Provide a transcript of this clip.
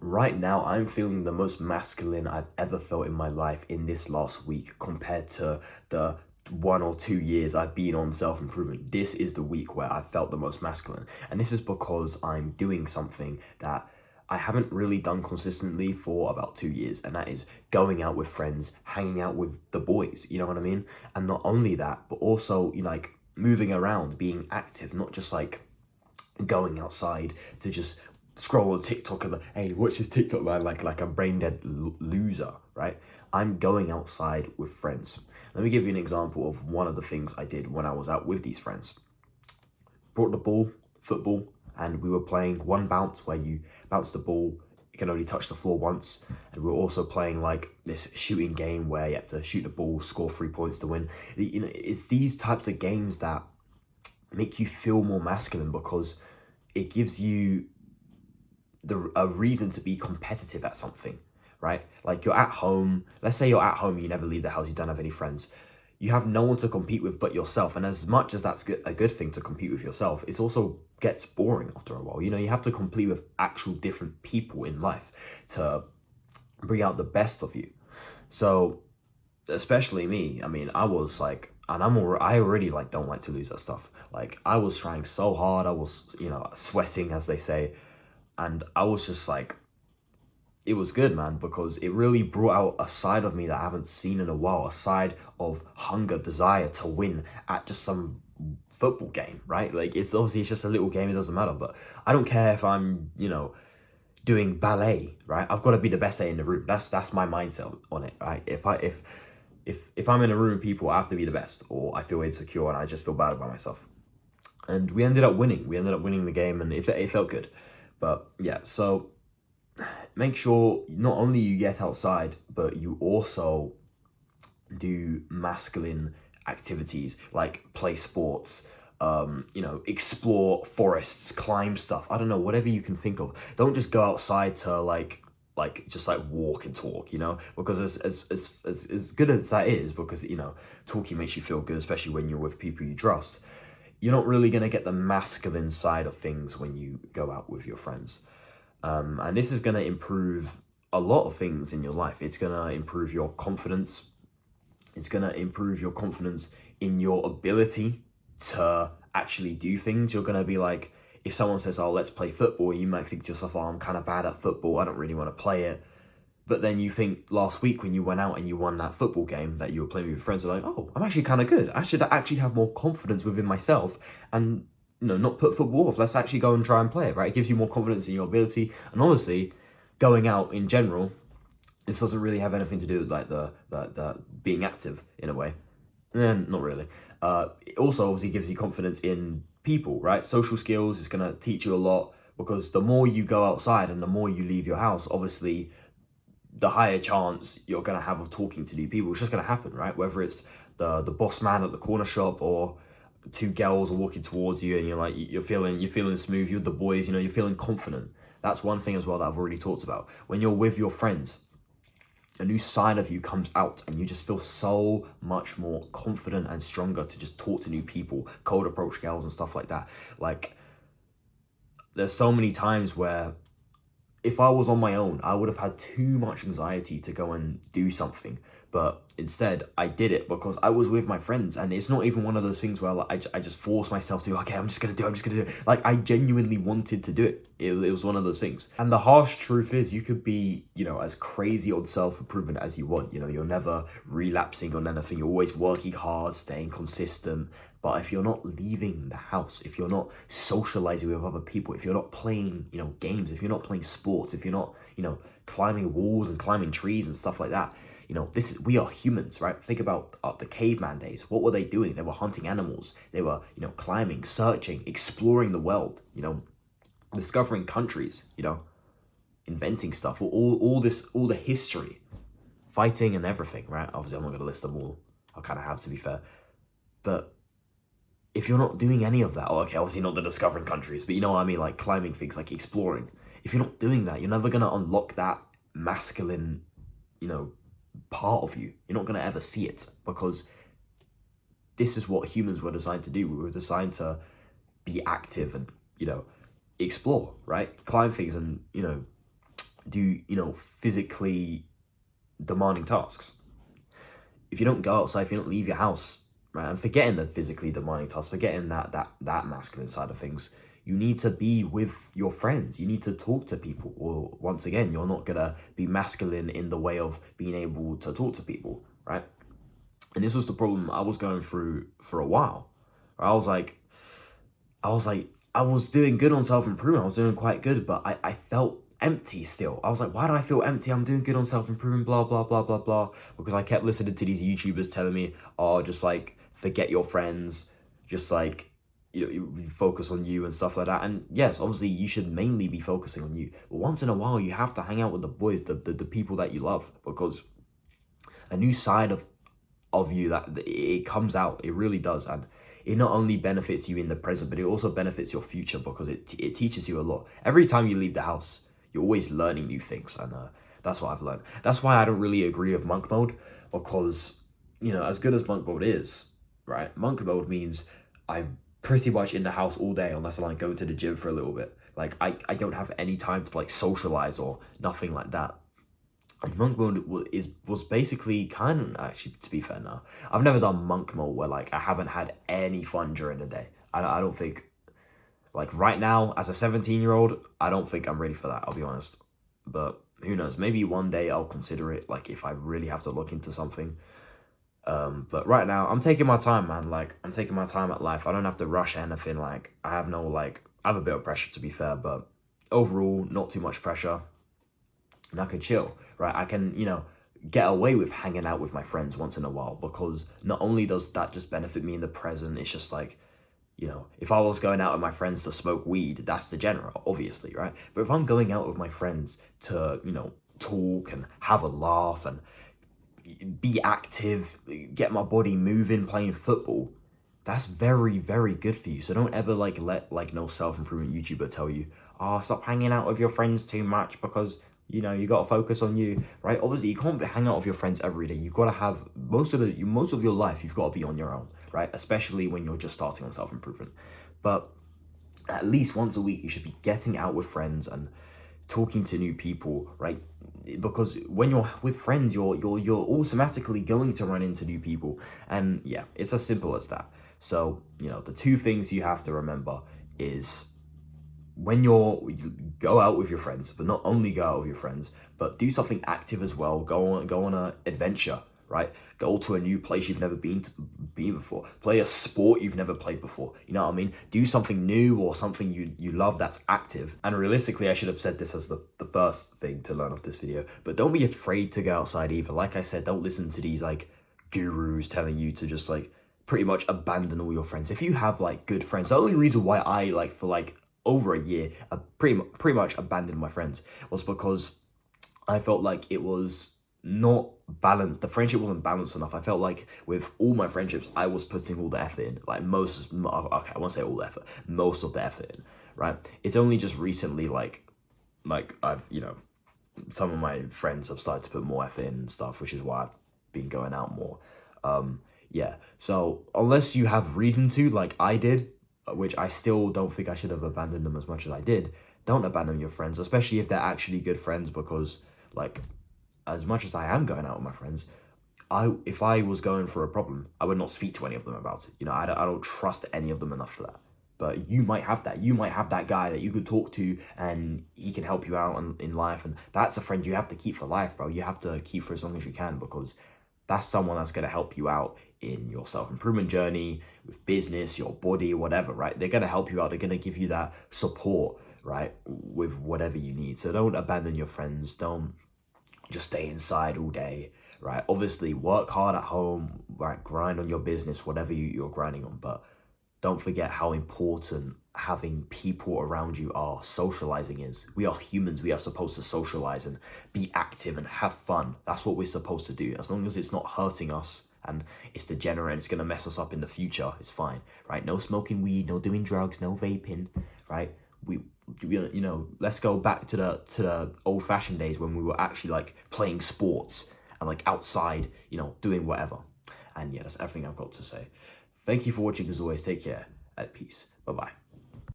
Right now, I'm feeling the most masculine I've ever felt in my life in this last week compared to the 1 or 2 years I've been on self-improvement. This is the week where I felt the most masculine. And this is because I'm doing something that I haven't really done consistently for about 2 years. And that is going out with friends, hanging out with the boys, you know what I mean? And not only that, but also, like moving around, being active, not just like going outside to just scroll on TikTok and hey, watch this TikTok man, like a brain dead loser, right? I'm going outside with friends. Let me give you an example of one of the things I did when I was out with these friends. Brought the ball, football, and we were playing one bounce where you bounce the ball, you can only touch the floor once. And we were also playing like this shooting game where you have to shoot the ball, score 3 points to win. You know, it's these types of games that make you feel more masculine because it gives you a reason to be competitive at something, right? Like you're at home, let's say you're at home, you never leave the house, you don't have any friends. You have no one to compete with but yourself. And as much as that's a good thing to compete with yourself, it also gets boring after a while. You know, you have to compete with actual different people in life to bring out the best of you. So especially me, I mean, I was like, and I already like don't like to lose that stuff. Like I was trying so hard, I was, sweating as they say, and I was just like, it was good, man, because it really brought out a side of me that I haven't seen in a while, a side of hunger, desire to win at just some football game, right? Like it's obviously it's just a little game, it doesn't matter, but I don't care if I'm, doing ballet, right? I've got to be the best at it in the room. That's my mindset on it, right? If I'm in a room with people, I have to be the best, or I feel insecure and I just feel bad about myself. And we ended up winning. We ended up winning the game, and it felt good. But yeah, so make sure not only you get outside, but you also do masculine activities like play sports, explore forests, climb stuff. I don't know, whatever you can think of. Don't just go outside to just like walk and talk, because as good as that is, because talking makes you feel good, especially when you're with people you trust. You're not really going to get the masculine side of things when you go out with your friends. And this is going to improve a lot of things in your life. It's going to improve your confidence. It's going to improve your confidence in your ability to actually do things. You're going to be like, if someone says, oh, let's play football, you might think to yourself, oh, I'm kind of bad at football, I don't really want to play it. But then you think last week when you went out and you won that football game that you were playing with your friends, you're like, oh, I'm actually kind of good. I should actually have more confidence within myself and, not put football off. Let's actually go and try and play it, right? It gives you more confidence in your ability. And honestly, going out in general, this doesn't really have anything to do with like the being active in a way. Not really. It also obviously gives you confidence in people, right? Social skills is going to teach you a lot, because the more you go outside and the more you leave your house, obviously the higher chance you're going to have of talking to new people. It's just going to happen, right? Whether it's the boss man at the corner shop or two girls are walking towards you and you're like, you're feeling smooth, you're the boys, you're feeling confident. That's one thing as well that I've already talked about. When you're with your friends, a new side of you comes out and you just feel so much more confident and stronger to just talk to new people, cold approach girls and stuff like that. Like, there's so many times where if I was on my own, I would have had too much anxiety to go and do something. But instead, I did it because I was with my friends. And it's not even one of those things where like, I just forced myself to, okay, I'm just going to do it. Like, I genuinely wanted to do it. It was one of those things. And the harsh truth is you could be, as crazy on self-improvement as you want. You're never relapsing on anything. You're always working hard, staying consistent. But if you're not leaving the house, if you're not socializing with other people, if you're not playing, games, if you're not playing sports, if you're not, climbing walls and climbing trees and stuff like that, we are humans, right? Think about the caveman days. What were they doing? They were hunting animals. They were, climbing, searching, exploring the world, discovering countries, inventing stuff, all the history, fighting and everything, right? Obviously, I'm not going to list them all. I kind of have, to be fair. But if you're not doing any of that, okay, obviously not the discovering countries, but you know what I mean, like climbing things, like exploring. If you're not doing that, you're never going to unlock that masculine, part of you. You're not going to ever see it, because this is what humans were designed to do. We were designed to be active and, explore, right? Climb things and, do, physically demanding tasks. If you don't go outside, if you don't leave your house, right, and forgetting the physically demanding tasks, forgetting that masculine side of things, you need to be with your friends. You need to talk to people. Or once again, you're not gonna be masculine in the way of being able to talk to people, right? And this was the problem I was going through for a while. I was like, I was doing good on self-improvement. I was doing quite good, but I felt empty still. I was like, why do I feel empty? I'm doing good on self-improvement, blah, blah, blah, blah, blah. Because I kept listening to these YouTubers telling me, oh, just like forget your friends, just like, you focus on you and stuff like that. And yes, obviously you should mainly be focusing on you. But once in a while, you have to hang out with the boys, the people that you love, because a new side of you that it comes out, it really does. And it not only benefits you in the present, but it also benefits your future, because it teaches you a lot. Every time you leave the house, you're always learning new things, and that's what I've learned. That's why I don't really agree with monk mode, because, as good as monk mode is, right? Monk mode means I'm pretty much in the house all day unless I like go to the gym for a little bit. Like I don't have any time to like socialize or nothing like that. And monk mode was basically kind of, actually, to be fair now, I've never done monk mode where like I haven't had any fun during the day. I don't think, like right now as a 17-year-old, I don't think I'm ready for that, I'll be honest. But who knows, maybe one day I'll consider it, like if I really have to look into something. But right now I'm taking my time, man. Like I'm taking my time at life. I don't have to rush anything. Like I have a bit of pressure, to be fair, but overall not too much pressure. And I can chill, right? I can, get away with hanging out with my friends once in a while, because not only does that just benefit me in the present, it's just like, if I was going out with my friends to smoke weed, that's degenerate, obviously, right? But if I'm going out with my friends to, talk and have a laugh and be active, get my body moving, playing football, that's very, very good for you. So don't ever let no self-improvement YouTuber tell you, oh, stop hanging out with your friends too much because you got to focus on you, right? Obviously you can't hang out with your friends every day. You've got to have most of your life, you've got to be on your own, right? Especially when you're just starting on self-improvement. But at least once a week you should be getting out with friends and talking to new people, right? Because when you're with friends, you're automatically going to run into new people. And yeah, it's as simple as that. So, the two things you have to remember is when you go out with your friends, but not only go out with your friends, but do something active as well. Go on an adventure, right? Go to a new place you've never been before. Play a sport you've never played before. You know what I mean? Do something new or something you love that's active. And realistically, I should have said this as the first thing to learn off this video. But don't be afraid to go outside either. Like I said, don't listen to these like gurus telling you to just like pretty much abandon all your friends. If you have like good friends, the only reason why I for over a year, I pretty much abandoned my friends was because I felt like it was not balanced. The friendship wasn't balanced enough. I felt like with all my friendships, I was putting all the effort in. Like okay, I won't say all the effort, most of the effort in, right? It's only just recently, like I've, some of my friends have started to put more effort in and stuff, which is why I've been going out more. Yeah, so unless you have reason to, like I did, which I still don't think I should have abandoned them as much as I did, don't abandon your friends, especially if they're actually good friends, because like, as much as I am going out with my friends, if I was going for a problem, I would not speak to any of them about it. I don't trust any of them enough for that. But you might have that. You might have that guy that you could talk to and he can help you out in life. And that's a friend you have to keep for life, bro. You have to keep for as long as you can, because that's someone that's going to help you out in your self-improvement journey, with business, your body, whatever, right? They're going to help you out. They're going to give you that support, right, with whatever you need. So don't abandon your friends. Don't just stay inside all day, right? Obviously, work hard at home, right? Grind on your business, whatever you're grinding on. But don't forget how important having people around you are. Socializing is. We are humans. We are supposed to socialize and be active and have fun. That's what we're supposed to do. As long as it's not hurting us and it's degenerate and it's going to mess us up in the future, it's fine, right? No smoking weed, no doing drugs, no vaping, right? Let's go back to the old-fashioned days when we were actually like playing sports and like outside, doing whatever. And yeah, that's everything I've got to say. Thank you for watching. As always, take care. At peace. Bye-bye.